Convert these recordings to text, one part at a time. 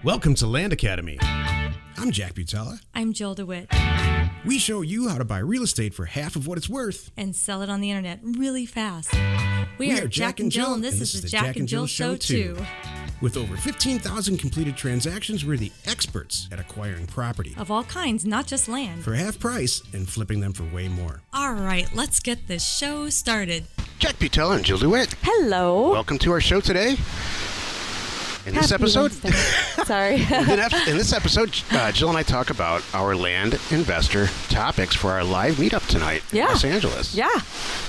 Welcome to Land Academy. I'm Jack Butella. I'm Jill DeWitt. We show you how to buy real estate for half of what it's worth. And sell it on the internet really fast. We are Jack and Jill, and this is the Jack and Jill Show too. With over 15,000 completed transactions, we're the experts at acquiring property. Of all kinds, not just land. For half price and flipping them for way more. All right, let's get this show started. Jack Butella and Jill DeWitt. Hello. Welcome to our show today. In this episode, sorry. in this episode, Jill and I talk about our land investor topics for our live meetup tonight in Los Angeles. Yeah.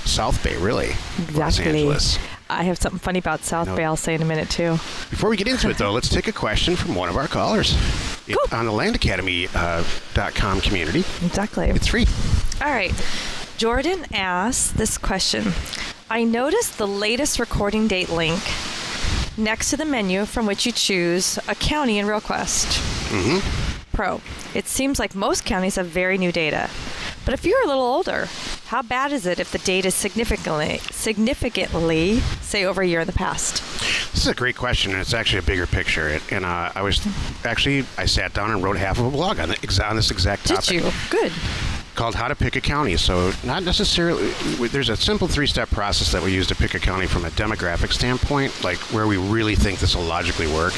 South Bay, really. Exactly. Los Angeles. I have something funny about South Bay I'll say in a minute, too. Before we get into it, though, let's take a question from one of our callers. Cool. On the landacademy.com community. Exactly. It's free. All right. Jordan asks this question. I noticed the latest recording date link next to the menu from which you choose a county in RealQuest. Pro. It seems like most counties have very new data. But if you're a little older, how bad is it if the data is significantly, say, over a year in the past? This is a great question, and it's actually a bigger picture. And I sat down and wrote half of a blog on this exact topic. Did you? Good. Called How to Pick a County. So not necessarily, there's a simple 3-step process that we use to pick a county from a demographic standpoint, like where we really think this will logically work.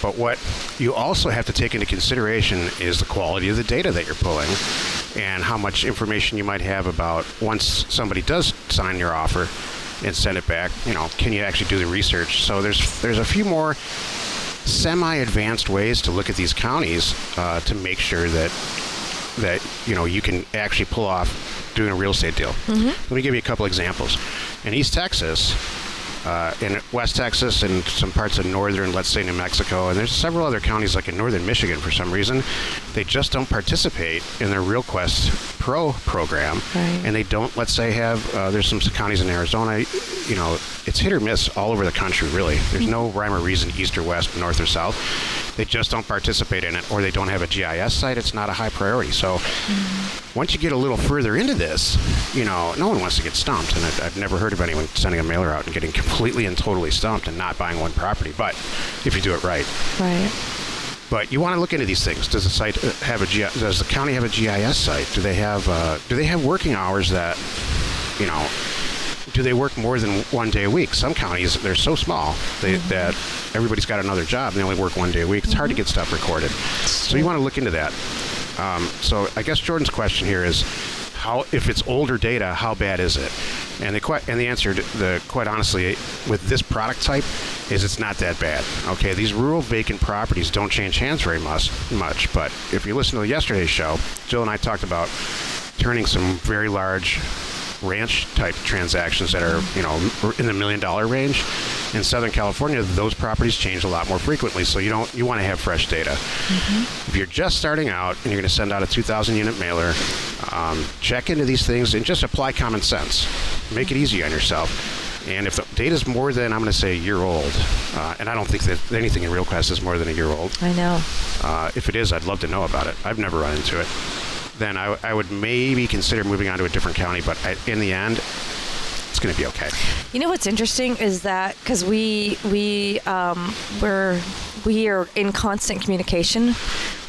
But what you also have to take into consideration is the quality of the data that you're pulling and how much information you might have about once somebody does sign your offer and send it back, can you actually do the research? So there's a few more semi-advanced ways to look at these counties to make sure that you can actually pull off doing a real estate deal. Let me give you a couple examples. In East Texas, in West Texas, and some parts of northern, let's say, New Mexico, and there's several other counties like in northern Michigan for some reason, they just don't participate in their RealQuest Pro program. Right. And they don't, let's say, have, there's some counties in Arizona, it's hit or miss all over the country, really. There's no rhyme or reason east or west, north or south. They just don't participate in it, or they don't have a GIS site. It's not a high priority. So once you get a little further into this, no one wants to get stumped. And I've never heard of anyone sending a mailer out and getting completely and totally stumped and not buying one property. But if you do it right. Right. But you want to look into these things. Does the county have a GIS site? Do they have working hours that, do they work more than one day a week? Some counties, they're so small that everybody's got another job and they only work one day a week. It's hard to get stuff recorded. So you want to look into that. So I guess Jordan's question here is, if it's older data, how bad is it? And the answer, quite honestly, with this product type, is it's not that bad. Okay, these rural vacant properties don't change hands very much. But if you listen to yesterday's show, Jill and I talked about turning some very large ranch type transactions that are in the $1 million range. In Southern California, those properties change a lot more frequently, so you want to have fresh data. If you're just starting out and you're going to send out a 2,000 unit mailer, check into these things and just apply common sense. Make it easy on yourself. And if the data is more than, I'm going to say, a year old, and I don't think that anything in RealQuest is more than a year old. I know. If it is, I'd love to know about it. I've never run into it. Then I would maybe consider moving on to a different county, but in the end, it's going to be okay. You know what's interesting is that because we are in constant communication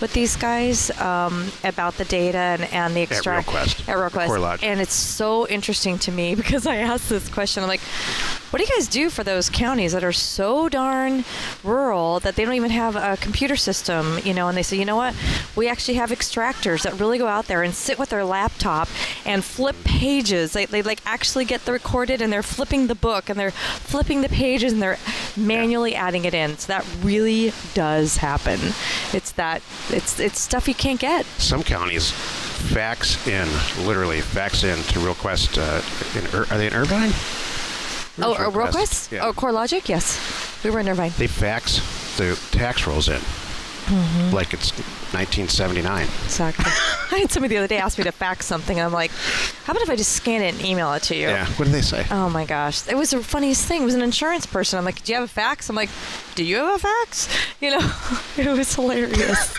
with these guys about the data and the extract at RealQuest. And it's so interesting to me because I asked this question. I'm like, what do you guys do for those counties that are so darn rural that they don't even have a computer system, and they say, you know what, we actually have extractors that really go out there and sit with their laptop and flip pages. They actually get the recorded and they're flipping the book and they're flipping the pages and they're manually adding it in. So that really does happen. It's stuff you can't get. Some counties literally fax in to RealQuest. Are they in Irvine? RealQuest? Yeah. Oh, CoreLogic? Yes. We were in Irvine. They fax the tax rolls in like it's 1979. Exactly. I had somebody the other day ask me to fax something, and I'm like, how about if I just scan it and email it to you? Yeah. What did they say? Oh, my gosh. It was the funniest thing. It was an insurance person. I'm like, do you have a fax? I'm like, do you have a fax? It was hilarious.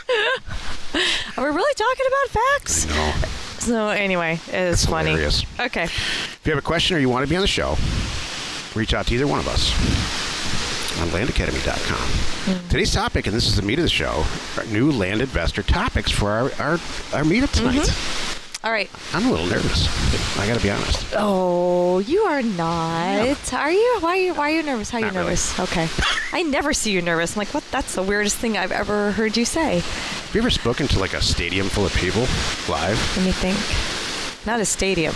Are we really talking about fax? I know. So anyway, it's funny. Hilarious. Okay. If you have a question or you want to be on the show, reach out to either one of us. on landacademy.com. Today's topic, and this is the meat of the show, are new land investor topics for our meetup tonight. All right. I'm a little nervous. I got to be honest. Oh, you are not. Are you? Why are you nervous? How are you Not really. nervous? Okay. I never see you nervous. I'm like, what? That's the weirdest thing I've ever heard you say. Have you ever spoken to like a stadium full of people live? Let me think. Not a stadium.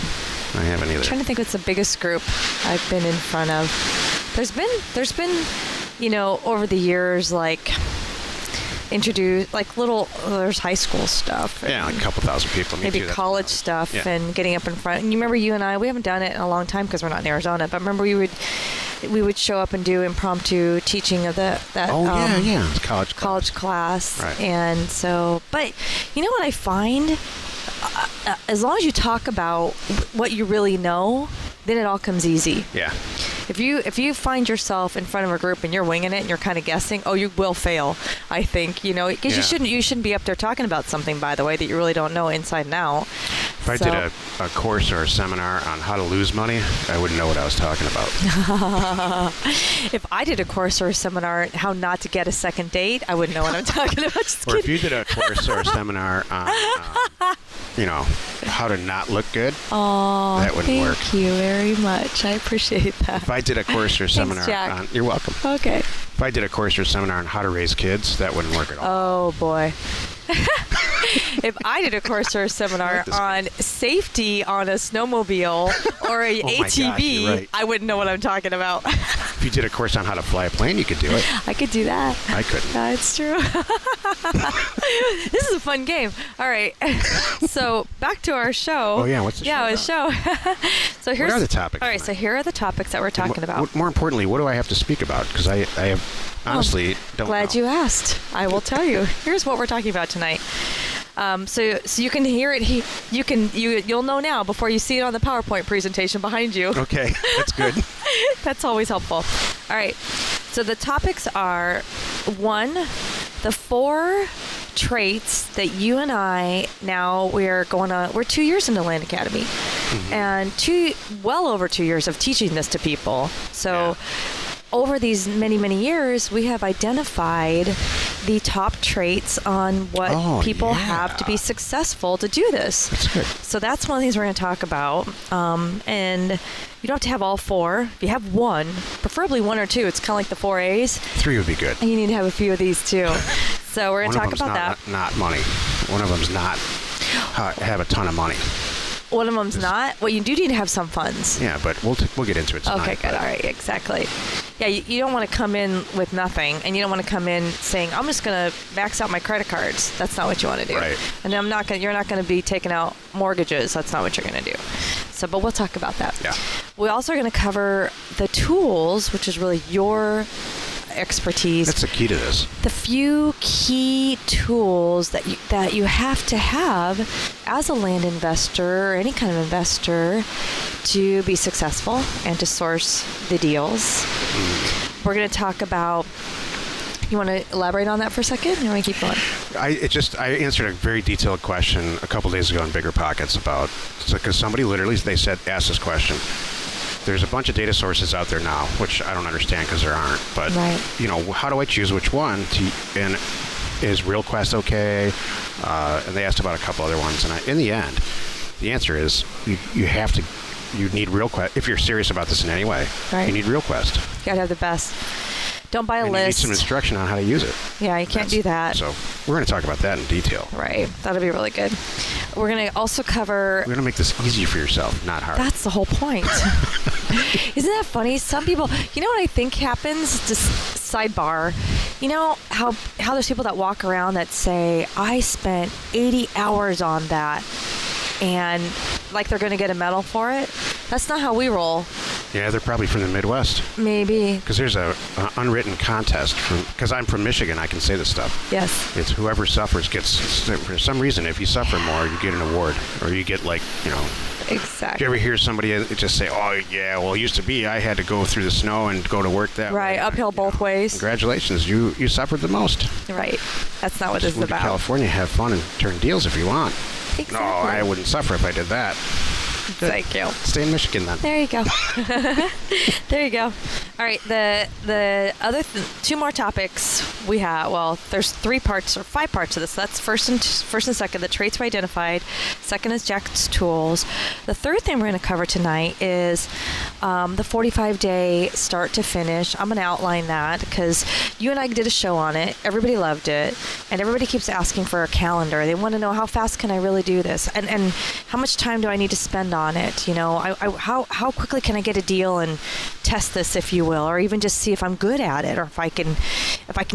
I haven't either. I'm trying to think what's the biggest group I've been in front of. There's been, over the years, like, introduced, like, there's high school stuff. Yeah, like a couple thousand people. Me Maybe too, that's college nice. stuff Yeah. and getting up in front. And you remember you and I, we haven't done it in a long time because we're not in Arizona, but remember we would show up and do impromptu teaching of that It's college class. Right. And so, but you know what I find? As long as you talk about what you really know, then it all comes easy. Yeah. If you find yourself in front of a group and you're winging it and you're kind of guessing, you will fail. I think because Yeah. you shouldn't be up there talking about something, by the way, that you really don't know inside and out. If I did a course or a seminar on how to lose money, I wouldn't know what I was talking about. If I did a course or a seminar on how not to get a second date, I wouldn't know what I'm talking about. Just Or if kidding. you did a course or a seminar on, how to not look good, Oh, that wouldn't work. thank you very much. I appreciate that. If I did a course or seminar Jack. on, you're welcome. Okay. If I did a course or seminar on how to raise kids, that wouldn't work at all. Oh boy. If I did a course or a seminar this on safety on a snowmobile or a Oh my gosh, ATV, you're right. I wouldn't know what I'm talking about. If you did a course on how to fly a plane, you could do it. I could do that. I couldn't. It's true. This is a fun game. All right. So back to our show. Oh, yeah, what's the show show? So here's are the topics All right. tonight? So here are the topics that we're talking about. More importantly, what do I have to speak about? Because I have honestly don't Glad know. you asked. I will tell you. Here's what we're talking about tonight. So you can hear it. You'll know now before you see it on the PowerPoint presentation behind you. Okay, that's good. That's always helpful. All right. So the topics are 1, the 4 traits that you and I we're 2 years into Land Academy, and well over 2 years of teaching this to people. So. Over these many, many years, we have identified the top traits on what people have to be successful to do this. That's good. So that's one of the things we're going to talk about. And you don't have to have all 4. If you have 1, preferably 1 or 2, it's kind of like the 4 A's. 3 would be good. And you need to have a few of these too. So we're going to talk about that. Not money. One of them's not have a ton of money. One of them's not. Well, you do need to have some funds. Yeah, but we'll get into it tonight. Okay, good. All right, exactly. Yeah, you don't want to come in with nothing, and you don't want to come in saying, "I'm just going to max out my credit cards." That's not what you want to do. Right. And you're not going to be taking out mortgages. That's not what you're going to do. So, but we'll talk about that. Yeah. We also are going to cover the tools, which is really your expertise. That's the key to this. The few key tools that you have to have as a land investor or any kind of investor to be successful and to source the deals. We're going to talk about. You want to elaborate on that for a second? You want to keep going? I answered a very detailed question a couple days ago in Bigger Pockets because somebody literally asked this question. There's a bunch of data sources out there now, which I don't understand because there aren't. But Right. How do I choose which one? And is RealQuest okay? And they asked about a couple other ones. And in the end, the answer is you need RealQuest if you're serious about this in any way. Right. You need RealQuest. You got to have the best. Don't buy a And you need list. some instruction on how to use it. Yeah, you can't do that. So we're going to talk about that in detail. Right. That'll be really good. We're going to also cover. We're going to make this easy for yourself, not hard. That's the whole point. Isn't that funny? Some people, what I think happens, just sidebar, how there's people that walk around that say, I spent 80 hours on that, and like they're going to get a medal for it. That's not how we roll. Yeah, they're probably from the Midwest. Maybe. Because there's an unwritten contest. Because I'm from Michigan, I can say this stuff. Yes. It's whoever suffers gets, for some reason, if you suffer more, you get an award. Or you get Exactly. Do you ever hear somebody just say, oh, yeah, well, it used to be I had to go through the snow and go to work that way. Right, uphill both ways. Congratulations, you suffered the most. Right. That's not what this is Move to about. California, have fun and turn deals if you want. Exactly. No, I wouldn't suffer if I did that. Thank you. Stay in Michigan then. There you go. There you go. All All right, the other two more topics we have. Well, there's 3 parts or 5 parts of this. That's first and second. The traits we identified. Second is Jack's tools. The third thing we're going to cover tonight is the 45-day start to finish. I'm going to outline that because you and I did a show on it. Everybody loved it, and everybody keeps asking for a calendar. They want to know how fast can I really do this, and how much time do I need to spend on it? You know, how quickly can I get a deal and test this, if you will, or even just see if I'm good at it, or if I can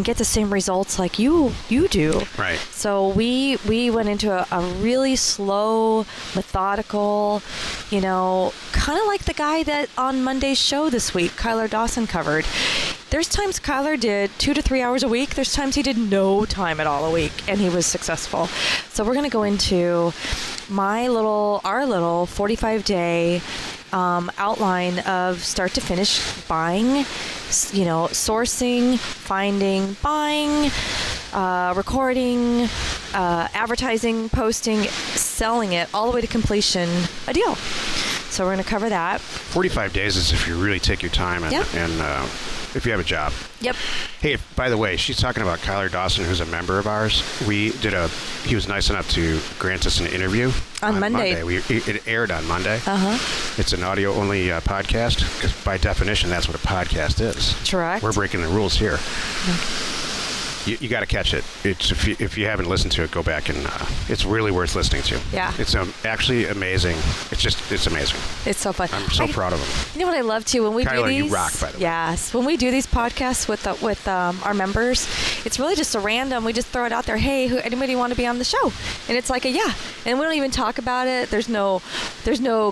get the same results like you do. Right. So we went into a really slow, methodical, you know, kind of like the guy that on Monday's show this week, Kyler Dawson, covered. There's times Kyler did 2 to 3 hours a week. There's times he did no time at all a week, and he was successful. So we're going to go into our little 45-day outline of start to finish buying, you know, sourcing, finding, buying, recording, advertising, posting, selling it, all the way to completion, a deal. So we're going to cover that. 45 days is if you really take your time and if you have a job. Yep. Hey, by the way, she's talking about Kyler Dawson, who's a member of ours. He was nice enough to grant us an interview on Monday. It aired on Monday. Uh-huh. It's an audio-only podcast, because by definition, that's what a podcast is. Correct. We're breaking the rules here. You got to catch it. It's if you haven't listened to it, go back and it's really worth listening to. Yeah. It's actually amazing. It's amazing. It's so fun. I'm so proud of him. You know what I love too when we Kyler, do these. you rock, by the way. Yes, when we do these podcasts with our members, it's really just a random. We just throw it out there. Hey, anybody want to be on the show? And it's like a yeah, and we don't even talk about it. There's no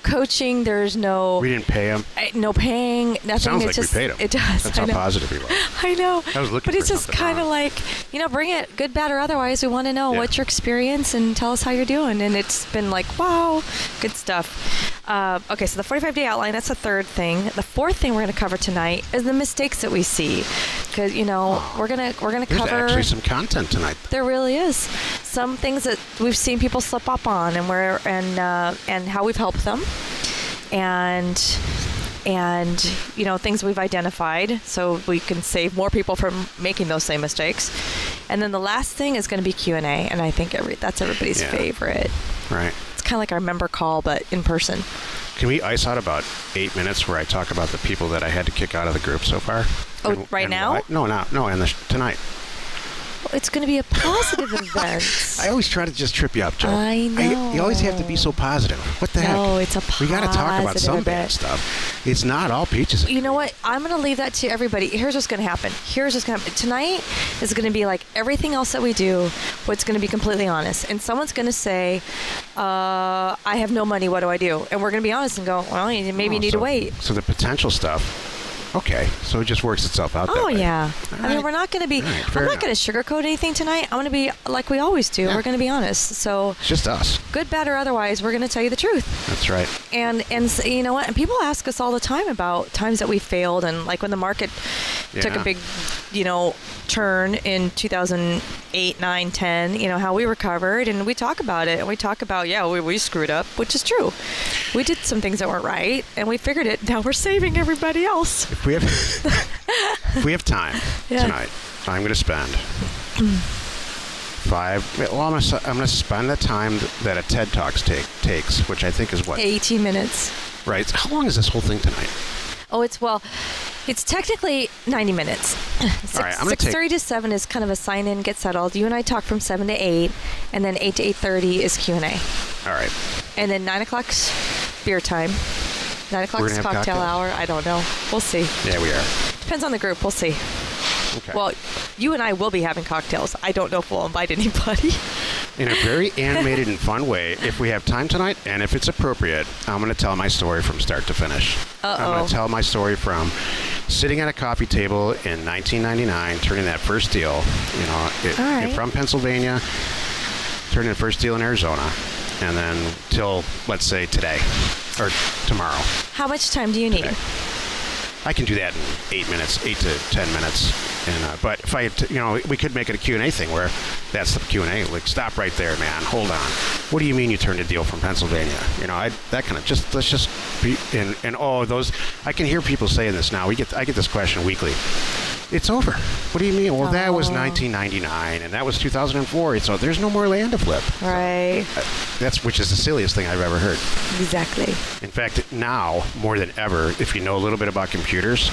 coaching. There's no. We didn't pay him. No paying. Nothing. Sounds it's like just, we paid him. It does. That's how positive he was. I know. I was looking but for it's just something kind of wrong. like, you know, bring it, good, bad, or otherwise. We want to know Yeah. what's your experience and tell us how you're doing. And it's been like, wow, good stuff. Okay, so the 45-day outline, that's the third thing. The fourth thing we're going to cover tonight is the mistakes that we see. Because, you know, we're gonna There's cover. actually some content tonight. There really is some things that we've seen people slip up on, and how we've helped them, and you know, things we've identified so we can save more people from making those same mistakes. And then the last thing is going to be Q&A, and I think that's everybody's favorite. Right. It's kind of like our member call, but in person. Can we ice out about 8 minutes where I talk about the people that I had to kick out of the group so far? Oh, right now? Why? No, and tonight. It's going to be a positive event. I always try to just trip you up, Joe. I know. You always have to be so positive. What the heck? No, it's a positive We got to talk about some bad event. stuff. It's not all peaches. You know what? I'm going to leave that to everybody. Here's what's going to happen. Tonight is going to be like everything else that we do, what's going to be completely honest. And someone's going to say, I have no money. What do I do? And we're going to be honest and go, well, you maybe need to wait. So the potential stuff. Okay, so it just works itself out. Oh, that way. yeah. All I mean, right. we're not going to be, All right, I'm not fair going to sugarcoat anything tonight. I'm going to be like we always do. Yeah. We're going to be honest. So It's just us. good, bad, or otherwise, we're going to tell you the truth. That's right. And so, you know what? And people ask us all the time about times that we failed, and like when the market took a big, you know, turn in 2008, 9, 10, you know, how we recovered, and we talk about it, and we talk about, we screwed up, which is true. We did some things that weren't right, and we figured it. Now we're saving everybody else. If we have time tonight, I'm going to spend 5. Well, I'm going to spend the time that a TED Talks takes, which I think is what 18 minutes. Right. How long is this whole thing tonight? Oh, it's technically 90 minutes. All right, I'm gonna 6:30 to 7 is kind of a sign in, get settled. You and I talk from 7 to 8, and then 8 to 8:30 is Q&A. All right. And then 9 o'clock's beer time. 9 o'clock's gonna have cocktail cocktails? hour. I don't know. We'll see. Yeah, we are. Depends on the group. We'll see. Okay. Well, you and I will be having cocktails. I don't know if we'll invite anybody. In a very animated and fun way, if we have time tonight, and if it's appropriate, I'm going to tell my story from start to finish. I'm going to tell my story from sitting at a coffee table in 1999, turning that first deal. You know, All right. from Pennsylvania, turning the first deal in Arizona, and then till, let's say, today or tomorrow. How much time do you need? Okay. I can do that in 8 minutes, 8 to 10 minutes. And but if I, we could make it a Q&A thing where that's the Q&A. Like, stop right there, man. Hold on. What do you mean you turned a deal from Pennsylvania? That kind of let's just be and those. I can hear people saying this now. I get this question weekly. It's over. What do you mean? Well, that was 1999, and that was 2004. So there's no more land to flip. Right. Which is the silliest thing I've ever heard. Exactly. In fact, now more than ever, if you know a little bit about computers,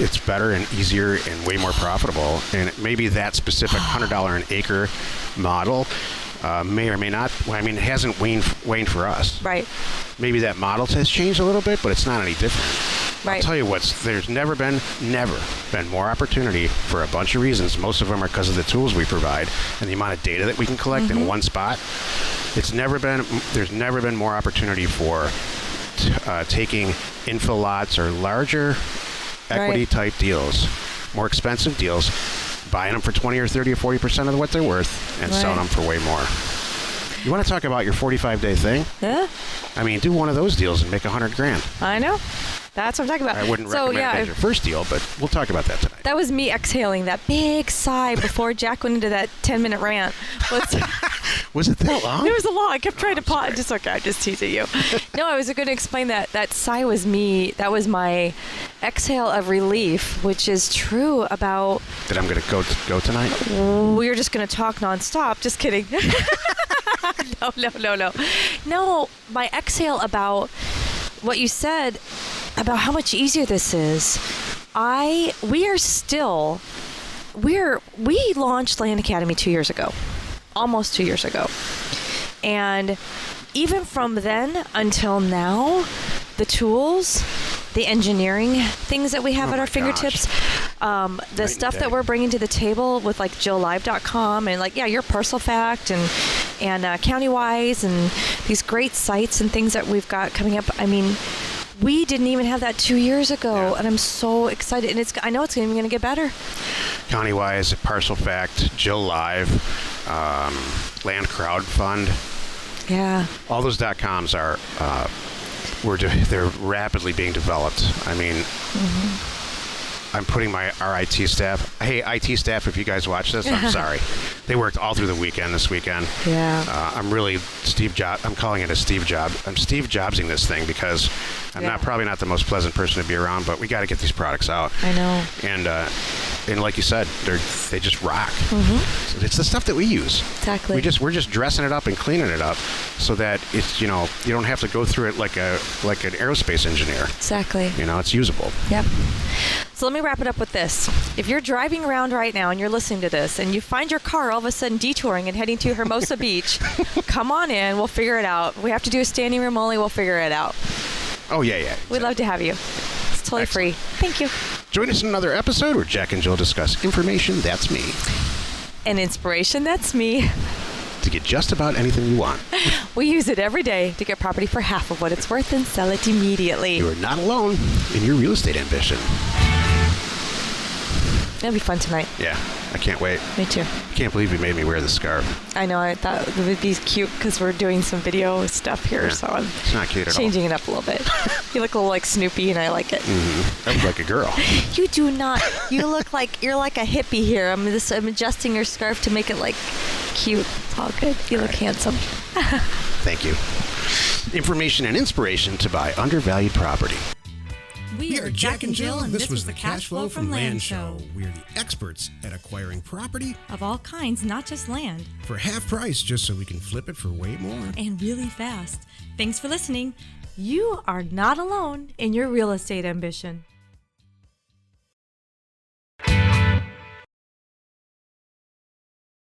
it's better and easier and way more profitable. And maybe that specific $100 an acre model may or may not. Well, I mean, it hasn't waned for us. Right. Maybe that model has changed a little bit, but it's not any different. Right. I'll tell you there's never been more opportunity for a bunch of reasons. Most of them are because of the tools we provide and the amount of data that we can collect in one spot. There's never been more opportunity for taking infill lots or larger equity type deals, more expensive deals, buying them for 20 or 30 or 40% of what they're worth and selling them for way more. You want to talk about your 45-day thing? Yeah. I mean, do one of those deals and make $100,000. I know. That's what I'm talking about. I wouldn't recommend it as your first deal, but we'll talk about that tonight. That was me exhaling that big sigh before Jack went into that 10-minute rant. Was it that long? It was a long. I kept trying to pause. Just okay, I'm just teasing you. No, I was going to explain that. That sigh was me. That was my exhale of relief, which is true about... That I'm going to go tonight? We're just going to talk nonstop. Just kidding. No. No, my exhale about what you said about how much easier this is. We launched Land Academy 2 years ago, almost 2 years ago. And even from then until now, the tools, the engineering things that we have at our fingertips, the stuff that we're bringing to the table with like JoeLive.com and your Parcel Fact and Countywise and these great sites and things that we've got coming up. I mean, we didn't even have that 2 years ago, and I'm so excited. And I know it's going to get better. Countywise, Parcel Fact, Jill Live, Land Crowd Fund. Yeah. All those .coms are they're rapidly being developed. I mean, I'm putting our IT staff. Hey, IT staff, if you guys watch this, I'm sorry. They worked all through the weekend this weekend. Yeah. I'm really I'm calling it a Steve Job. I'm Steve Jobsing this thing because I'm probably not the most pleasant person to be around, but we got to get these products out. I know. And like you said, they just rock. It's the stuff that we use. Exactly. We're just dressing it up and cleaning it up so that it's you don't have to go through it like an aerospace engineer. Exactly. It's usable. Yep. So let me wrap it up with this. If you're driving around right now and you're listening to this and you find your car all of a sudden detouring and heading to Hermosa Beach, come on in. We'll figure it out. We have to do a standing room only. We'll figure it out. Oh, yeah. Exactly. We'd love to have you. It's totally free. Thank you. Join us in another episode where Jack and Jill discuss information that's me. And inspiration that's me. To get just about anything you want. We use it every day to get property for half of what it's worth and sell it immediately. You are not alone in your real estate ambition. It'll be fun tonight. Yeah, I can't wait. Me too. I can't believe you made me wear the scarf. I know. I thought it would be cute because we're doing some video stuff here, so I'm it's not cute at changing it up a little bit. You look a little like Snoopy, and I like it. I look like a girl. You do not. You look like you're like a hippie here. I'm adjusting your scarf to make it like cute. It's all good. You look handsome. Thank you. Information and inspiration to buy undervalued property. We are Jack and Jill, and this was the Cash Flow from Land Show. We're the experts at acquiring property Of all kinds, not just land. for half price just so we can flip it for way more. And really fast. Thanks for listening. You are not alone in your real estate ambition.